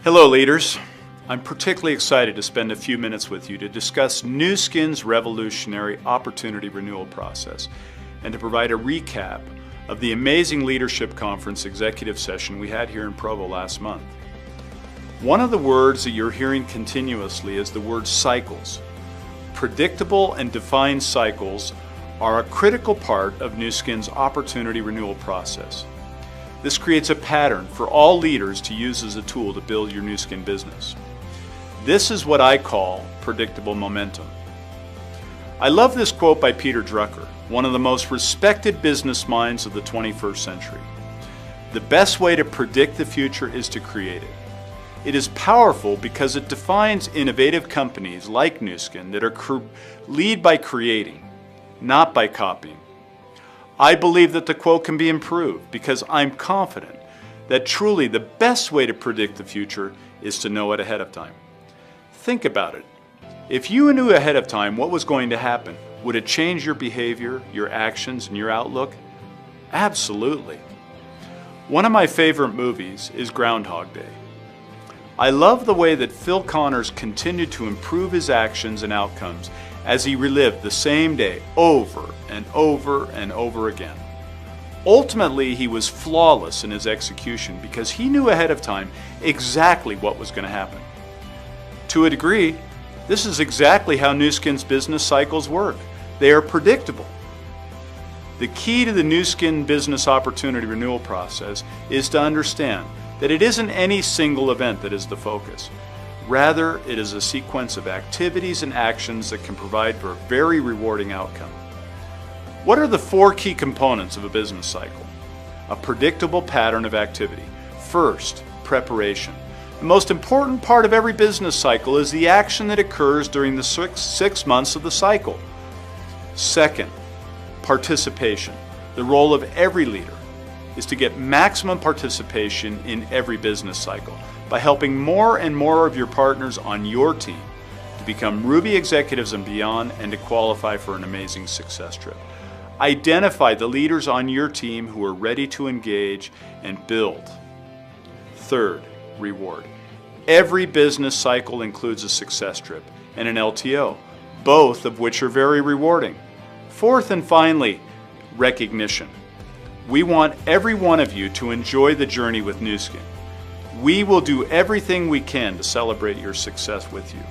Hello leaders. I'm particularly excited to spend a few minutes with you to discuss Nu Skin's revolutionary opportunity renewal process and to provide a recap of the amazing leadership conference executive session we had here in Provo last month. One of the words that you're hearing continuously is the word cycles. Predictable and defined cycles are a critical part of Nu Skin's opportunity renewal process. This creates a pattern for all leaders to use as a tool to build your Nu Skin business. This is what I call predictable momentum. I love this quote by Peter Drucker, one of the most respected business minds of the 21st century. The best way to predict the future is to create it. It is powerful because it defines innovative companies like Nu Skin that lead by creating, not by copying. I believe that the quote can be improved because I'm confident that truly the best way to predict the future is to know it ahead of time. Think about it. If you knew ahead of time what was going to happen, would it change your behavior, your actions, and your outlook? Absolutely. One of my favorite movies is Groundhog Day. I love the way that Phil Connors continued to improve his actions and outcomes as he relived the same day over and over and over again. Ultimately, he was flawless in his execution because he knew ahead of time exactly what was going to happen. To a degree, this is exactly how Nu Skin's business cycles work. They are predictable. The key to the Nu Skin business opportunity renewal process is to understand that it isn't any single event that is the focus. Rather, it is a sequence of activities and actions that can provide for a very rewarding outcome. What are the four key components of a business cycle? A predictable pattern of activity. First, preparation. The most important part of every business cycle is the action that occurs during the six months of the cycle. Second, participation. The role of every leader is to get maximum participation in every business cycle by helping more and more of your partners on your team to become Ruby executives and beyond and to qualify for an amazing success trip. Identify the leaders on your team who are ready to engage and build. Third, reward. Every business cycle includes a success trip and an LTO, both of which are very rewarding. Fourth and finally, recognition. We want every one of you to enjoy the journey with Nu Skin. We will do everything we can to celebrate your success with you.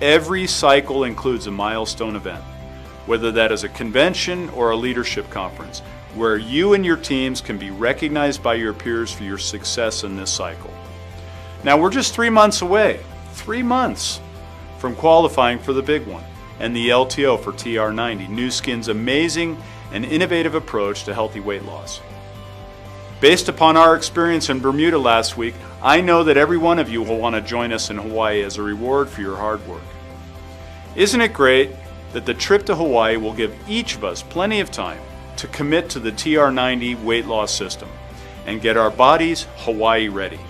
Every cycle includes a milestone event, whether that is a convention or a leadership conference, where you and your teams can be recognized by your peers for your success in this cycle. Now we're just 3 months away, 3 months from qualifying for the big one and the LTO for TR90, Nu Skin's amazing and innovative approach to healthy weight loss. Based upon our experience in Bermuda last week, I know that every one of you will want to join us in Hawaii as a reward for your hard work. Isn't it great that the trip to Hawaii will give each of us plenty of time to commit to the TR90 weight loss system and get our bodies Hawaii ready?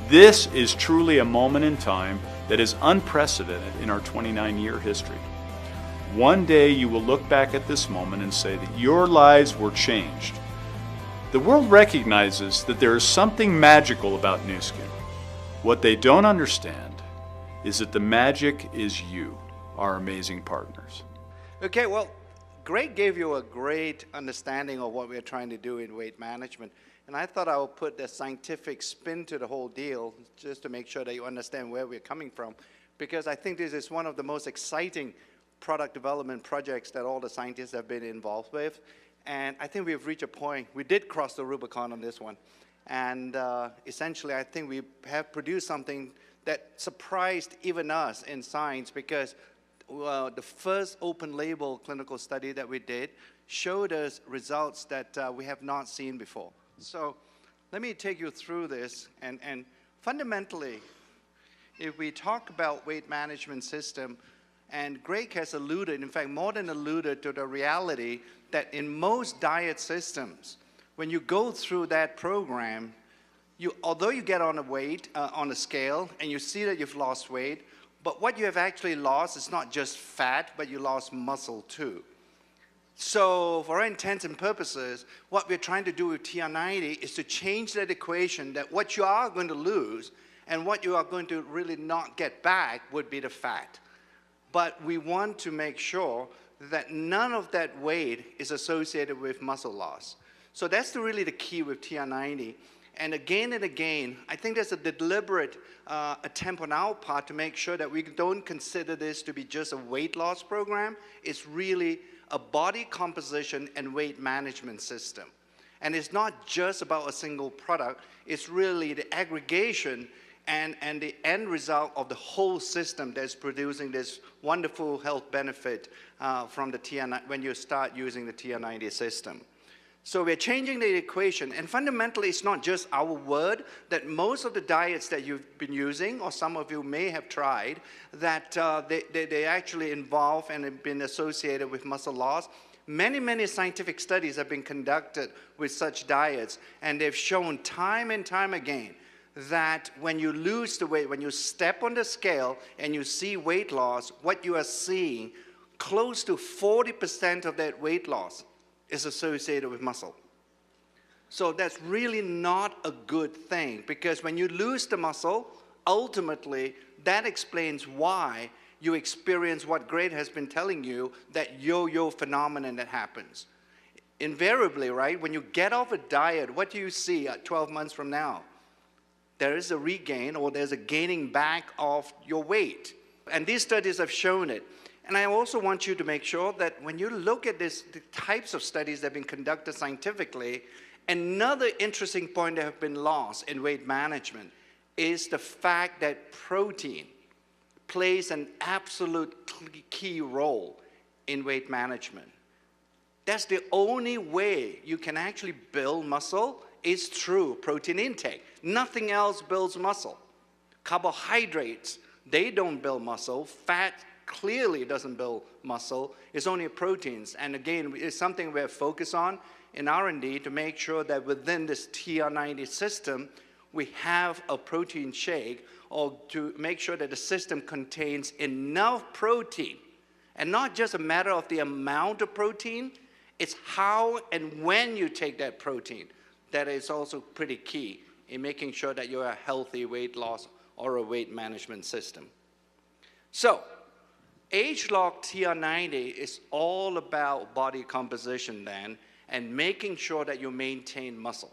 This is truly a moment in time that is unprecedented in our 29-year history. One day you will look back at this moment and say that your lives were changed. The world recognizes that there is something magical about Nu Skin. What they don't understand is that the magic is you, our amazing partners. Okay, well, Greg gave you a great understanding of what we're trying to do in weight management. And I thought I would put a scientific spin to the whole deal just to make sure that you understand where we're coming from. Because I think this is one of the most exciting product development projects that all the scientists have been involved with. And I think we've reached a point, we did cross the Rubicon on this one. And essentially, I think we have produced something that surprised even us in science because the first open label clinical study that we did showed us results that we have not seen before. So let me take you through this. And fundamentally, if we talk about weight management system, and Greg has alluded, in fact, more than alluded to the reality that in most diet systems, when you go through that program, although you get on a weight, on a scale, and you see that you've lost weight, but what you have actually lost is not just fat, but you lost muscle too. So for our intents and purposes, what we're trying to do with TR90 is to change that equation that what you are going to lose And what you are going to really not get back would be the fat. But we want to make sure that none of that weight is associated with muscle loss. So that's really the key with TR90. And again, I think there's a deliberate attempt on our part to make sure that we don't consider this to be just a weight loss program. It's really a body composition and weight management system. And it's not just about a single product. It's really the aggregation and the end result of the whole system that's producing this wonderful health benefit from the TR90 when you start using the TR90 system. So we're changing the equation, and fundamentally it's not just our word, that most of the diets that you've been using, or some of you may have tried, that they actually involve and have been associated with muscle loss. Many scientific studies have been conducted with such diets, and they've shown time and time again that when you lose the weight, when you step on the scale and you see weight loss, what you are seeing, close to 40% of that weight loss is associated with muscle. So that's really not a good thing, because when you lose the muscle, ultimately that explains why you experience what Greg has been telling you, that yo-yo phenomenon that happens. Invariably, right, when you get off a diet, what do you see at 12 months from now? There is a regain, or there's a gaining back of your weight. And these studies have shown it. And I also want you to make sure that when you look at the types of studies that have been conducted scientifically, another interesting point that has been lost in weight management is the fact that protein plays an absolute key role in weight management. That's the only way you can actually build muscle is through protein intake. Nothing else builds muscle. Carbohydrates, they don't build muscle. Fat clearly doesn't build muscle. It's only proteins. And again, it's something we're focused on in R&D to make sure that within this TR90 system, we have a protein shake, or to make sure that the system contains enough protein. And not just a matter of the amount of protein, it's how and when you take that protein that is also pretty key in making sure that you're a healthy weight loss or a weight management system. So, ageLOC TR90 is all about body composition then, and making sure that you maintain muscle.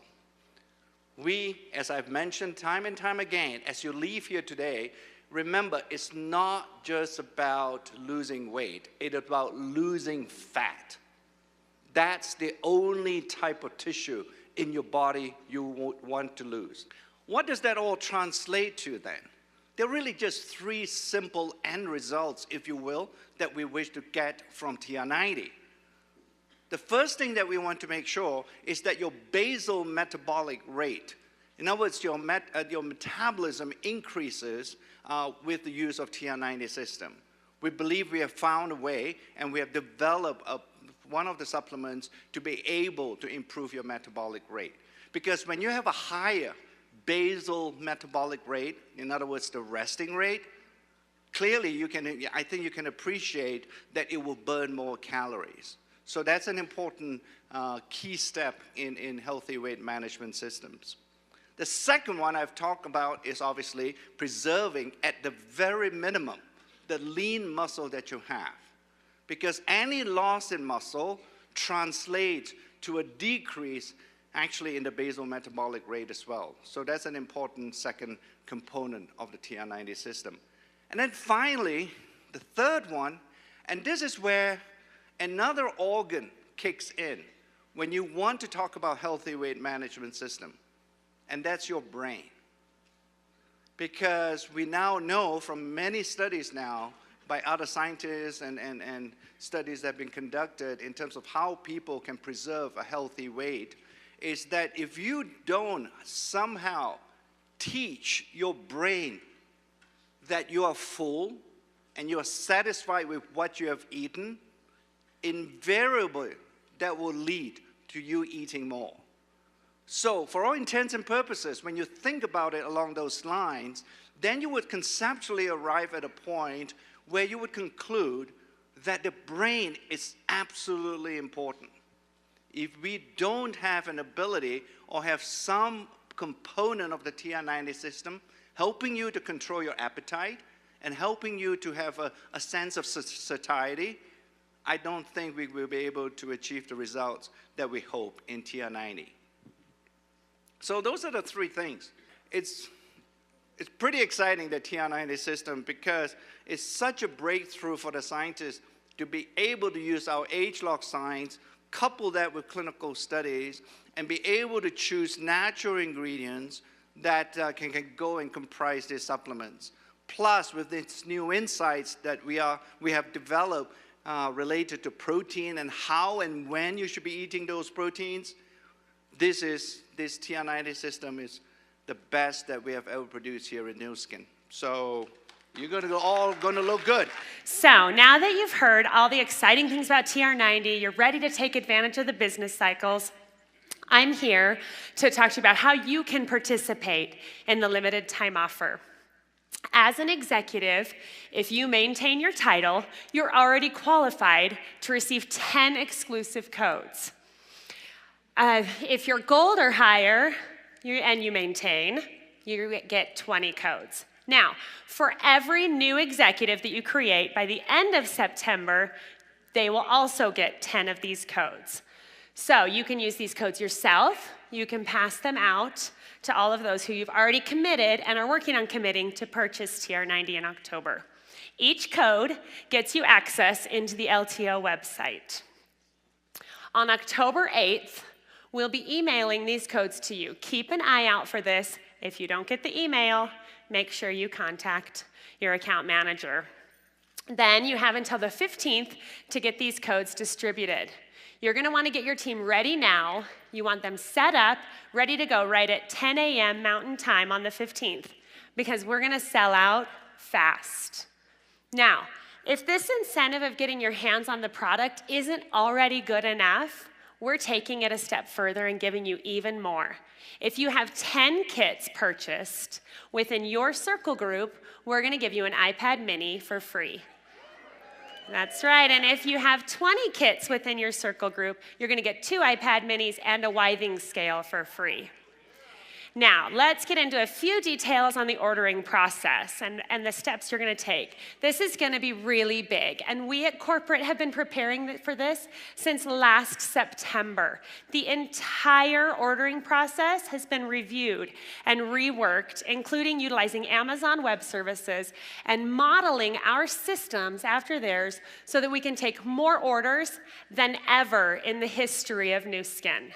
We, as I've mentioned time and time again, as you leave here today, remember, it's not just about losing weight, it's about losing fat. That's the only type of tissue in your body you would want to lose. What does that all translate to then? There are really just three simple end results, if you will, that we wish to get from TR90. The first thing that we want to make sure is that your basal metabolic rate, in other words, your metabolism increases with the use of TR90 system. We believe we have found a way, and we have developed one of the supplements to be able to improve your metabolic rate. Because when you have a higher basal metabolic rate, in other words, the resting rate, clearly I think you can appreciate that it will burn more calories. So that's an important key step in healthy weight management systems. The second one I've talked about is obviously preserving, at the very minimum, the lean muscle that you have. Because any loss in muscle translates to a decrease actually in the basal metabolic rate as well. So that's an important second component of the TR90 system. And then finally, the third one, and this is where another organ kicks in when you want to talk about healthy weight management system, and that's your brain. Because we now know from many studies now by other scientists and studies that have been conducted in terms of how people can preserve a healthy weight, is that if you don't somehow teach your brain that you are full and you are satisfied with what you have eaten, invariably that will lead to you eating more. So for all intents and purposes, when you think about it along those lines, then you would conceptually arrive at a point where you would conclude that the brain is absolutely important. If we don't have an ability or have some component of the TR90 system, helping you to control your appetite and helping you to have a sense of satiety, I don't think we will be able to achieve the results that we hope in TR90. So those are the three things. It's pretty exciting, the TR90 system, because it's such a breakthrough for the scientists to be able to use our age-lock science, couple that with clinical studies, and be able to choose natural ingredients that can go and comprise these supplements. Plus, with its new insights that we have developed related to protein and how and when you should be eating those proteins, this TR90 system is the best that we have ever produced here in Nu Skin. So you're all going to look good. So now that you've heard all the exciting things about TR90, you're ready to take advantage of the business cycles, I'm here to talk to you about how you can participate in the limited time offer. As an executive, if you maintain your title, you're already qualified to receive 10 exclusive codes. If you're gold or higher and you maintain, you get 20 codes. Now, for every new executive that you create by the end of September, they will also get 10 of these codes. So you can use these codes yourself. You can pass them out to all of those who you've already committed and are working on committing to purchase TR90 in October. Each code gets you access into the LTO website. On October 8th, we'll be emailing these codes to you. Keep an eye out for this. If you don't get the email, make sure you contact your account manager. Then you have until the 15th to get these codes distributed. You're going to want to get your team ready now. You want them set up, ready to go right at 10 a.m. Mountain Time on the 15th, because we're going to sell out fast. Now, if this incentive of getting your hands on the product isn't already good enough, we're taking it a step further and giving you even more. If you have 10 kits purchased within your circle group, we're going to give you an iPad mini for free. That's right, and if you have 20 kits within your circle group, you're going to get 2 iPad minis and a Withings scale for free. Now, let's get into a few details on the ordering process and the steps you're going to take. This is going to be really big, and we at corporate have been preparing for this since last September. The entire ordering process has been reviewed and reworked, including utilizing Amazon Web Services and modeling our systems after theirs so that we can take more orders than ever in the history of Nu Skin.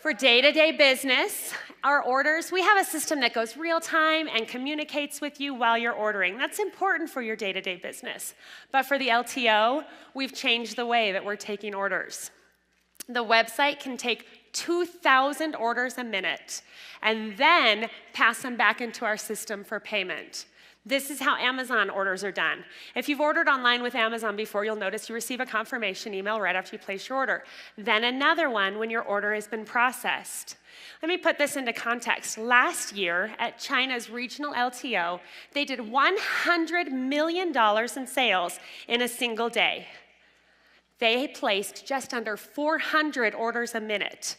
For day-to-day business, our orders, we have a system that goes real time and communicates with you while you're ordering. That's important for your day-to-day business. But for the LTO, we've changed the way that we're taking orders. The website can take 2,000 orders a minute and then pass them back into our system for payment. This is how Amazon orders are done. If you've ordered online with Amazon before, you'll notice you receive a confirmation email right after you place your order. Then another one when your order has been processed. Let me put this into context. Last year at China's regional LTO, they did $100 million in sales in a single day. They placed just under 400 orders a minute.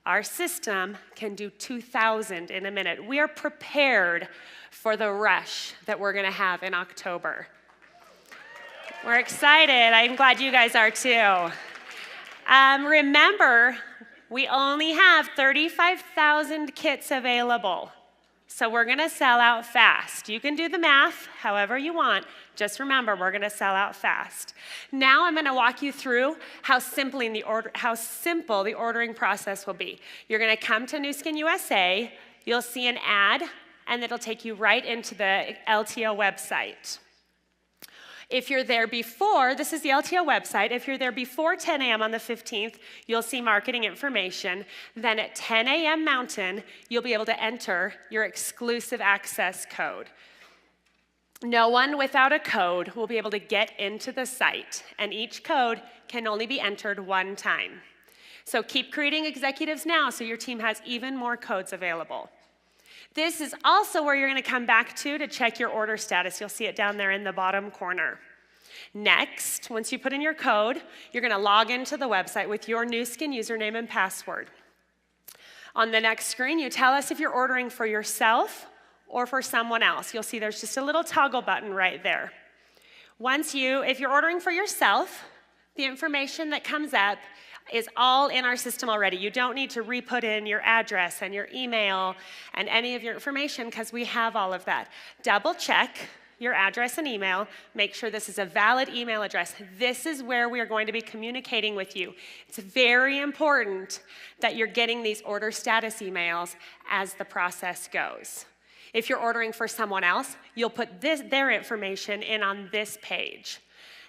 Our system can do 2,000 in a minute. We are prepared for the rush that we're going to have in October. We're excited. I'm glad you guys are too. Remember, we only have 35,000 kits available. So we're going to sell out fast. You can do the math however you want. Just remember, we're going to sell out fast. Now I'm going to walk you through how simple the ordering process will be. You're going to come to Nu Skin USA. You'll see an ad, and it'll take you right into the LTO website. If you're there before, this is the LTO website. If you're there before 10 a.m. on the 15th, you'll see marketing information. Then at 10 a.m. Mountain, you'll be able to enter your exclusive access code. No one without a code will be able to get into the site, and each code can only be entered one time. So keep creating executives now so your team has even more codes available. This is also where you're going to come back to check your order status. You'll see it down there in the bottom corner. Next, once you put in your code, you're going to log into the website with your Nu Skin username and password. On the next screen, you tell us if you're ordering for yourself or for someone else. You'll see there's just a little toggle button right there. If you're ordering for yourself, the information that comes up is all in our system already. You don't need to re-put in your address and your email and any of your information because we have all of that. Double check your address and email. Make sure this is a valid email address. This is where we are going to be communicating with you. It's very important that you're getting these order status emails as the process goes. If you're ordering for someone else, you'll put their information in on this page.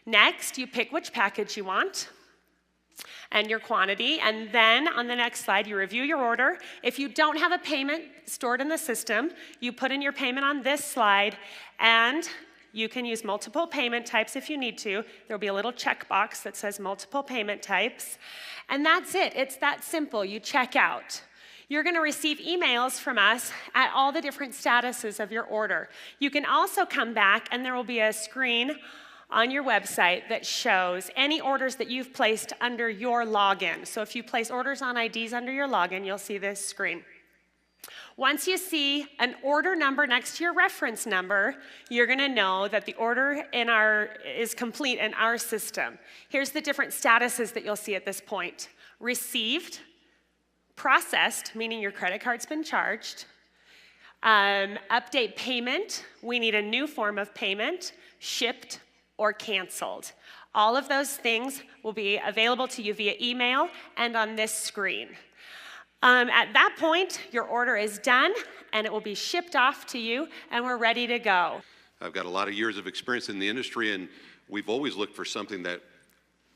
Next, you pick which package you want and your quantity, and then on the next slide, you review your order. If you don't have a payment stored in the system, you put in your payment on this slide, and you can use multiple payment types if you need to. There'll be a little checkbox that says multiple payment types, and that's it. It's that simple. You check out. You're going to receive emails from us at all the different statuses of your order. You can also come back, and there will be a screen on your website that shows any orders that you've placed under your login. So if you place orders on IDs under your login, you'll see this screen. Once you see an order number next to your reference number, you're going to know that the order is complete in our system. Here's the different statuses that you'll see at this point. Received, processed, meaning your credit card's been charged, update payment, we need a new form of payment, shipped, or canceled. All of those things will be available to you via email and on this screen. At that point, your order is done and it will be shipped off to you and we're ready to go. I've got a lot of years of experience in the industry and we've always looked for something that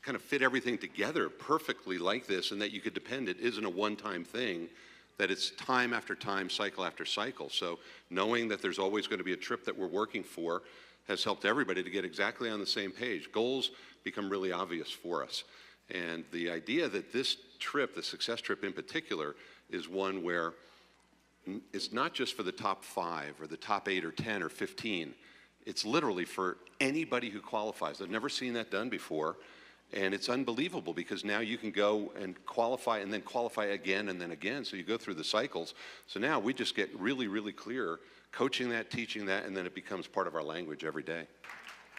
kind of fit everything together perfectly like this and that you could depend. It isn't a one-time thing, that it's time after time, cycle after cycle. So knowing that there's always going to be a trip that we're working for has helped everybody to get exactly on the same page. Goals become really obvious for us. And the idea that this trip, the success trip in particular, is one where it's not just for the top 5 or the top 8 or 10 or 15. It's literally for anybody who qualifies. I've never seen that done before. And it's unbelievable because now you can go and qualify and then qualify again and then again. So you go through the cycles. So now we just get really, really clear coaching that, teaching that, and then it becomes part of our language every day.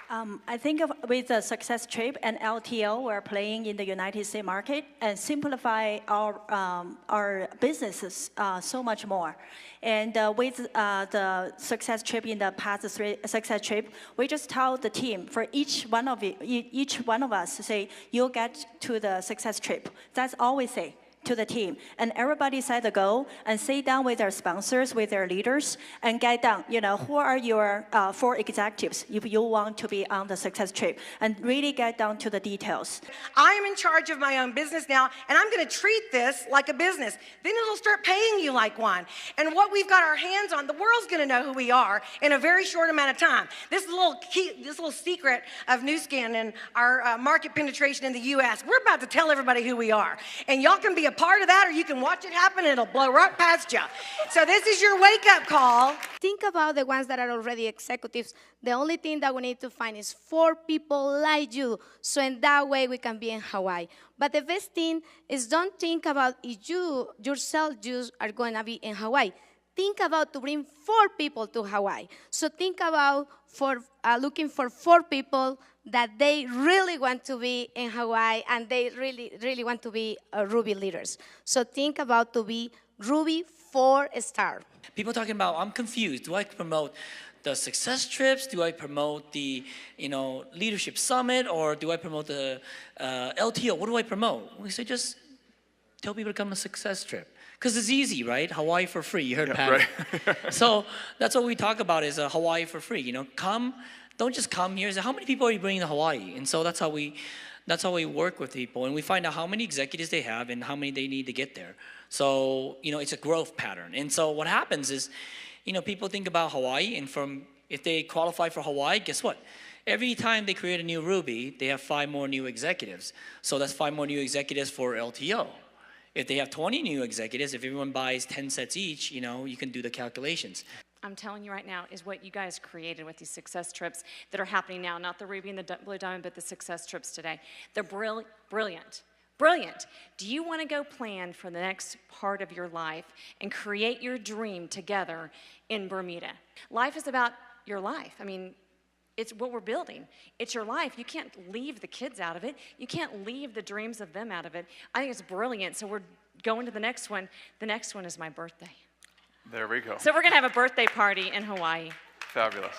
I think with the Success Trip and LTO, we're playing in the United States market and simplify our businesses so much more. And with the Success Trip in the past 3 Success Trip, we just tell the team for each one of us to say, you'll get to the Success Trip. That's all we say to the team. And everybody set the goal and sit down with their sponsors, with their leaders, and get down, who are your 4 executives if you want to be on the Success Trip, and really get down to the details. I am in charge of my own business now, and I'm going to treat this like a business. Then it'll start paying you like one. And what we've got our hands on, the world's going to know who we are in a very short amount of time. This little secret of Nu Skin and our market penetration in the U.S., we're about to tell everybody who we are. And y'all can be a part of that, or you can watch it happen and it'll blow right past you. So this is your wake-up call. Think about the ones that are already executives. The only thing that we need to find is 4 people like you, so in that way we can be in Hawaii. But the best thing is don't think about if you yourself are going to be in Hawaii. Think about to bring 4 people to Hawaii. So think about looking for 4 people that they really want to be in Hawaii and they really, really want to be Ruby leaders. So think about to be Ruby 4-star. People talking about, I'm confused. Do I promote the success trips? Do I promote the leadership summit? Or do I promote the LTO? What do I promote? We say just tell people to come to success trip. Because it's easy, right? Hawaii for free. You heard Pat. Right. So that's what we talk about is Hawaii for free. Come. Don't just come here. Say, how many people are you bringing to Hawaii? And so that's how we work with people, and we find out how many executives they have and how many they need to get there. So it's a growth pattern. And so what happens is, people think about Hawaii, and if they qualify for Hawaii, guess what? Every time they create a new Ruby, they have 5 more new executives. So that's 5 more new executives for LTO. If they have 20 new executives, if everyone buys 10 sets each, you can do the calculations. I'm telling you right now is what you guys created with these success trips that are happening now, not the Ruby and the Blue Diamond, but the success trips today. They're brilliant. Brilliant. Do you want to go plan for the next part of your life and create your dream together in Bermuda? Life is about your life. I mean, it's what we're building. It's your life. You can't leave the kids out of it. You can't leave the dreams of them out of it. I think it's brilliant. So we're going to the next one. The next one is my birthday. There we go. So we're going to have a birthday party in Hawaii. Fabulous.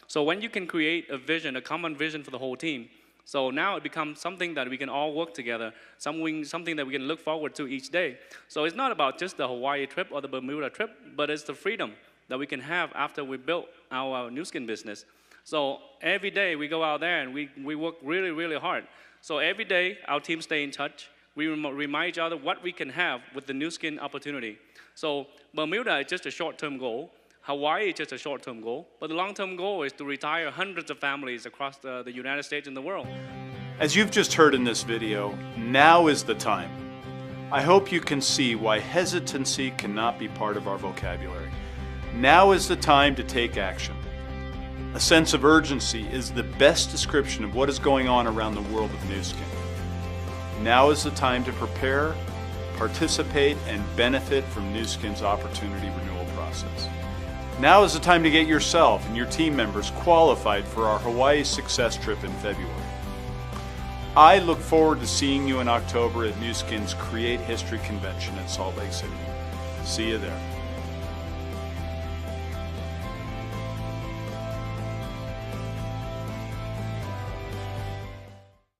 So when you can create a vision, a common vision for the whole team, so now it becomes something that we can all work together, something that we can look forward to each day. So it's not about just the Hawaii trip or the Bermuda trip, but it's the freedom that we can have after we built our Nu Skin business. So every day we go out there and we work really, really hard. So every day our team stay in touch. We remind each other what we can have with the Nu Skin opportunity. So Bermuda is just a short-term goal. Hawaii is just a short-term goal. But the long-term goal is to retire hundreds of families across the United States and the world. As you've just heard in this video, now is the time. I hope you can see why hesitancy cannot be part of our vocabulary. Now is the time to take action. A sense of urgency is the best description of what is going on around the world of Nu Skin. Now is the time to prepare, participate, and benefit from Nu Skin's opportunity renewal process. Now is the time to get yourself and your team members qualified for our Hawaii success trip in February. I look forward to seeing you in October at Nu Skin's Create History Convention in Salt Lake City. See you there.